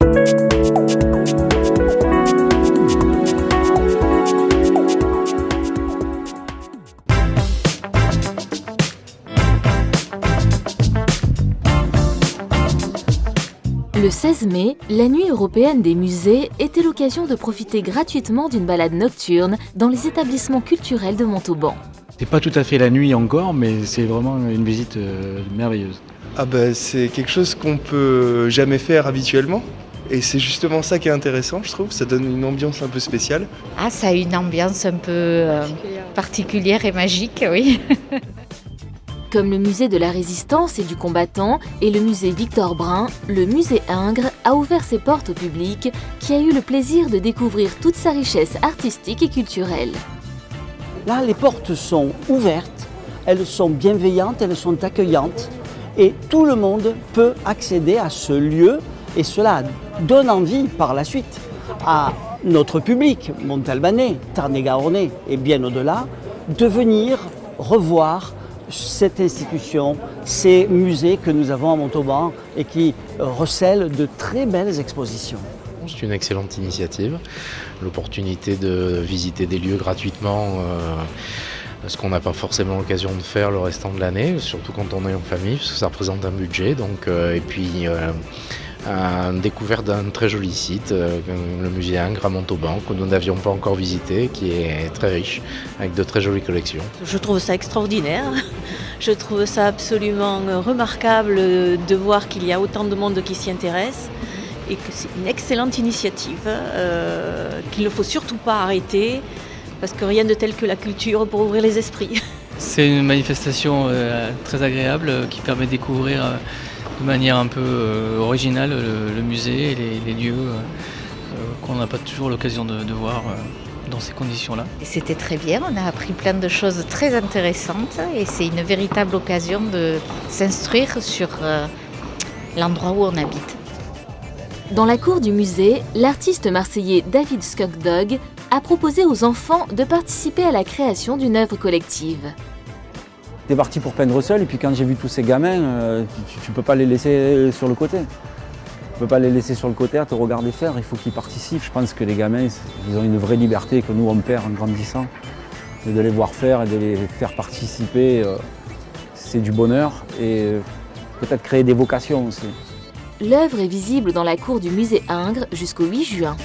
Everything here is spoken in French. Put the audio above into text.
Le 16 mai, la Nuit européenne des musées était l'occasion de profiter gratuitement d'une balade nocturne dans les établissements culturels de Montauban. C'est pas tout à fait la nuit encore, mais c'est vraiment une visite merveilleuse. C'est quelque chose qu'on peut jamais faire habituellement. Et c'est justement ça qui est intéressant, je trouve. Ça donne une ambiance un peu spéciale. Ah, ça a une ambiance un peu particulière et magique, oui. Comme le musée de la Résistance et du combattant et le musée Victor Brun, le musée Ingres a ouvert ses portes au public qui a eu le plaisir de découvrir toute sa richesse artistique et culturelle. Là, les portes sont ouvertes, elles sont bienveillantes, elles sont accueillantes et tout le monde peut accéder à ce lieu et cela donne envie par la suite à notre public montalbanais, tarn-et-garonais et bien au-delà de venir revoir cette institution, ces musées que nous avons à Montauban et qui recèlent de très belles expositions. C'est une excellente initiative, l'opportunité de visiter des lieux gratuitement, ce qu'on n'a pas forcément l'occasion de faire le restant de l'année, surtout quand on est en famille, parce que ça représente un budget. Et puis découverte d'un très joli site, le musée Ingres à Montauban, que nous n'avions pas encore visité, qui est très riche, avec de très jolies collections. Je trouve ça extraordinaire, je trouve ça absolument remarquable de voir qu'il y a autant de monde qui s'y intéresse et que c'est une excellente initiative, qu'il ne faut surtout pas arrêter, parce que rien de tel que la culture pour ouvrir les esprits. C'est une manifestation très agréable qui permet de découvrir de manière un peu originale le musée et les lieux qu'on n'a pas toujours l'occasion de voir dans ces conditions-là. C'était très bien, on a appris plein de choses très intéressantes et c'est une véritable occasion de s'instruire sur l'endroit où on habite. Dans la cour du musée, l'artiste marseillais David Skunk-Dog a proposé aux enfants de participer à la création d'une œuvre collective. T'es parti pour peindre seul et puis quand j'ai vu tous ces gamins, tu peux pas les laisser sur le côté. Tu peux pas les laisser sur le côté à te regarder faire, il faut qu'ils participent. Je pense que les gamins, ils ont une vraie liberté que nous on perd en grandissant. Et de les voir faire et de les faire participer, c'est du bonheur et peut-être créer des vocations aussi. L'œuvre est visible dans la cour du musée Ingres jusqu'au 8 juin.